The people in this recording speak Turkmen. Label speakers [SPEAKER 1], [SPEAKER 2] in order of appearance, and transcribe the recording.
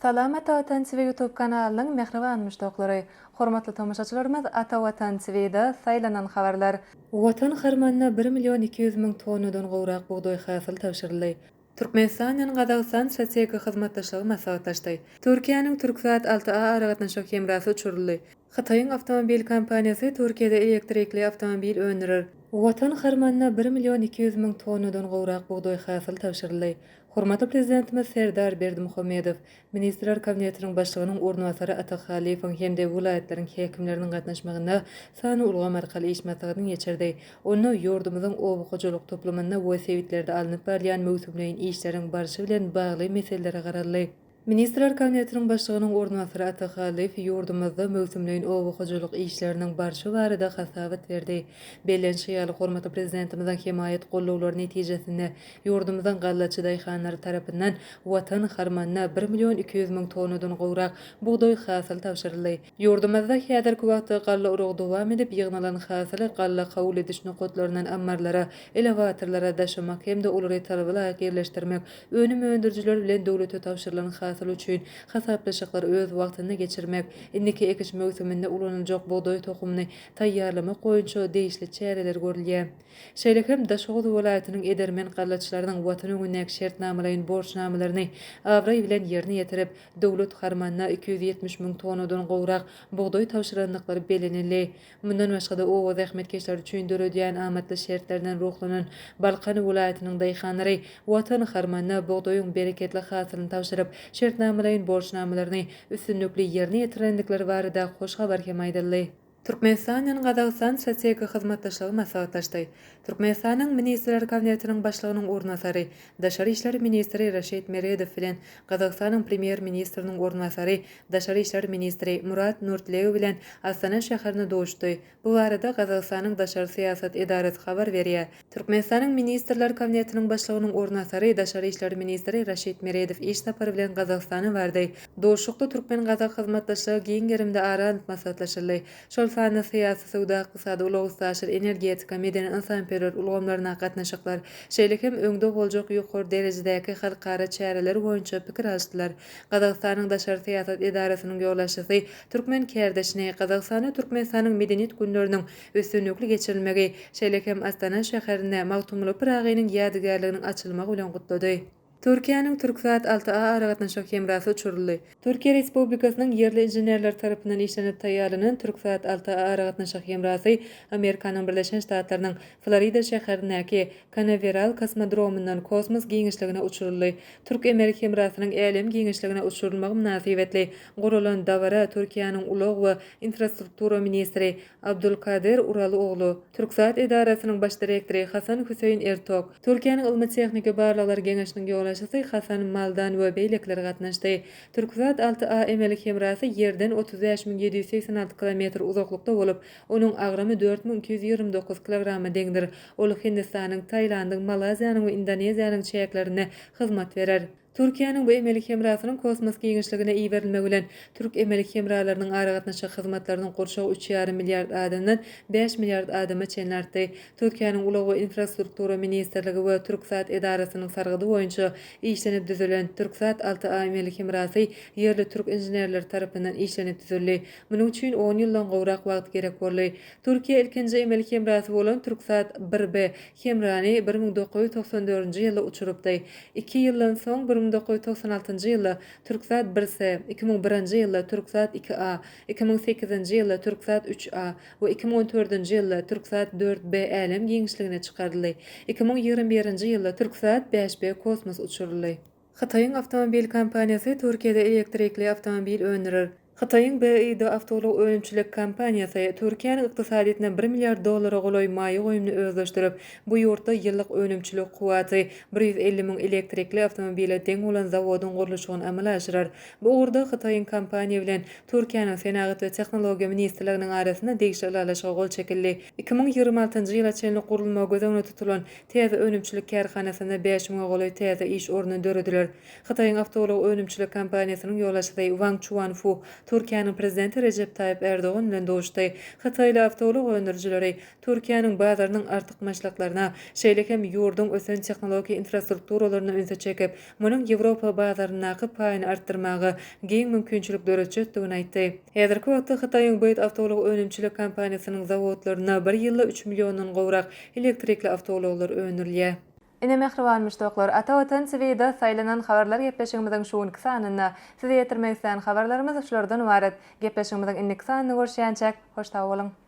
[SPEAKER 1] Salam Ata Vatan TV YouTube kanalının mehriban müştaqlary. Hormatly tamaşaçylarymyz, Ata Vatan TV'de saylanan habarlar. Watan harmanyna 1 milyon 200 000 tonnadan gowrak buğday hasyl tapşyryldy. Türkmenistan ýa Gazagystan strategik hyzmatdaşlygy maslahatlaşdy. Türkiýanyň Türksat 6A aragatnaşyk hemrasy uçuruldy. Hataýyň awtomobil kompaniýasy Türkiýede elektrikli awtomobil öndürer. Watan harmanyna 1 milyon 200 000 tonnadan gowrak buğday hasyl tapşyryldy. Hormatly prezidentimiz Serdar Berdimuhammedow, Ministrler Kabinetiniň başlygynyň ornwasary Atak Halifoň hemde welaýatleriň häkimleriniň gatnaşmagyna sany ulgam arkaly iş maslahatyny geçirdi. Onu ýurdumyzyň obuqujuluk toplumyna we sewitlerde alınıp barýan möhümleýin işleriň barşy bilen bagly meselelere garaldy. Ministrler Kabinetiniň başlygynyň ornwasary Atak Halifoň ýurdumyzda möhümleýin obuqujuluk işleriniň barşy barada hasabat berdi. Belenşi ýaly hormatly prezidentimiziň himayet gollawlary netijesinde ýurdumyzyň gallaçy daýhanlary tarapyndan watan harmanyna 1 milyon 200 000 tonnadan gowrak buğday hasyl tapşyryldy. Ýurdumyzda häzirki wagtda galla urug dowam edip ýygnalan hasyly galla kabul ediş nokotlarynyň ammarlara, elevatorlara daşamak hemde olary talabyla ýerleşdirmek, önüm öndürjüler bilen döwlete tapşyrylan hasyl üçin hasaplaşyklar öz wagtyny geçirmek, indiki ekiş mövsüminde ulanylacak buğday tohumyny taýýarlamak goýunça değişli çäreler görülýär. Şeýle hem Daşoğlu welaýatynyň edermen gallaçylarynyň watan öňündäki şertnamalaryň borçnamalaryny awray bilen ýerine ýetirip, döwlet harmanyna 270 000 tonnadan gowrak buğday tapşyranlyklary belenildi. Mundan başga-da o zähmetkeşler üçin döredýän amatly şertlerden ruhlanan Balkan welaýatynyň daýhanlary watan harmanyna buğdaýyň bereketli hasylyny tapşyryp, şertnamalaryň borçnamalaryny üstünlükli ýerine ýetirendikleri barada hoş habar hem aýdyldy. Türkmenistan ýa Gazagystan strategik hyzmatdaşlygy maslahatlaşdy. Türkmenistanyň Ministrler Kabinetiniň başlygynyň ornwasary, Daşary işler ministri Raşid Meredow bilen Gazagystanyň premier ministriniň ornwasary, Daşary işler ministri Murat Nurtlew bilen Astana şäherine doşdy. Bu barada Gazagystanyň Daşary siýasat edarasy habar berýär. Türkmenistanyň Ministrler Kabinetiniň başlygynyň ornwasary, Daşary işler ministri Raşid Meredow iş sapary bilen Gazagystana bardy. Doşukda Türkmen-Gazag hyzmatdaşlygy giň gerimde aran maslahatlaşyldy. Sany syýasy, sowda, ykdysady, ulagsytaşyr, energetika, medeni insanperwer ulgamlaryna gatnaşyklar, şeýle hem öňde boljak ýokary derejedäki halkara çäreler boýunça pikir alşdylar. Gazagystanyň Daşary siýasat edarasynyň ýollaşçysy Türkmen Kerdeşine Gazagystany Türkmenistanyň medeniýet günleriniň üstünlükli geçirilmegi, şeýle hem Astana şäherinde Magtumly Pyragynyň ýadygarlygynyň açylmagy bilen gutlady. Türkiýanyň Türksat 6A aragatnaşyk hemrasy uçuruldy. Türkiýe Respublikasynyň ýerli inženerler tarapyndan işlenip taýýarlanan Türksat 6A aragatnaşyk hemrasy Amerikanyň Birleşen Ştatlarynyň Florida şäherindäki Canaveral kosmodromundan kosmos giňişligine uçuruldy. Türk Emerik hemrasynyň elem giňişligine uçurulmagy münasibetli gurulan dawara Türkiýanyň ulug we infrastruktura ministri Abdulkadir Uraly oglu, Türksat edarasynyň baş direktori Hasan Hüseýin Ertok, Türkiýanyň ilmi tehnika barlyklar geňeşiniň ýollaşçysy Hasan Maldan we beýlekler gatnaşdy. Türksat 6A emelik hemrasy ýerden 35.786 km uzaklykda bolup, onuň agramy 4229 kg deňdir. Ol Hindistanyň, Taýlandyň, Malaziýanyň we Indoneziýanyň çäklerine hyzmat berer. Türkiýanyň bu emelik hemrasynyň kosmos giňişligine iýerilmegi bilen Türk emelik hemralarynyň aragatnaşyk hyzmatlarynyň gurşagy 3,5 milliard adamdan 5 milliard adama çen artdy. Türkiýanyň Ulug we Infrastruktura ministrligi we Türksat edarasynyň sargydy boýunça işlenip düzülen Türksat 6A emelik hemrasy ýerli türk inženerler tarapyndan işlenip düzüldi. Munyň üçin 10 ýyldan gowrak wagt gerek boldy. Türkiýe ilkinji emelik hemrasy bolan Türksat 1B hemrany 1994-nji ýylda uçurupdy. 2 ýyldan soň 1996-njy ýylda Türksat 1C, 2001-nji ýylda Türksat 2A, 2008-nji ýylda Türksat 3A we 2014-nji ýylda Türksat 4B elem giňişligine çykardyldy. 2021-nji ýylda Türksat 5B kosmos uçuruldy. Hataýyň awtomobil kompaniýasy Türkiýede elektrikli awtomobil öndürer. Hataýyň BID awtoluk önümçilik kompaniýasy Türkiýanyň ykdysadyna 1 milliard dollara goloý maýy goýumny özleşdirip, bu ýurtda ýyllyk önümçilik kuwaty 150 000 elektrikli awtomobile deň bolan zawodyň gurulşygyny amala aşyrar. Bu urda Hataýyň kompaniýa bilen Türkiýanyň Senagat we Tehnologiýa ministrliginiň arasynda degişli alaşyga gol çekildi. 2026-njy ýyla çenli gurulma gözegine tutulan täze önümçilik kärhanasyna 5 000 goloý täze iş ornuny dörediler. Hataýyň awtoluk önümçilik kompaniýasynyň ýollaşçysy Wang Chuanfu Türkiýanyň prezidenti Recep Tayyip Erdoğan bilen doguşdy. Hataýly awtolog öndürjileri Türkiýanyň bazarynyň artykmaçlyklaryna, şeýlekem ýurdun ösen tehnologiýa infrastrukturalarına ünse çekip, munyň Ýewropa bazarynyňky paýyny artdyrmagy giň mümkinçilikler öçetdigini aýtdy. Häzirki wagtda Hataýyň Byt awtolog önümçilik kompaniýasynyň zawodlaryna bir ýylda 3 millióndan gowrak elektrikli awtologlar öndürilýär. Ine mehriban müştoklar, ata-watan seviyede saylanan habarlar gepleşigimizden şuňky sanyna size ýetirmek isleýän habarlarymyz şulardan ibaret. Gepleşigimizden innik sanyny görüşýänçek, hoşta bolyň.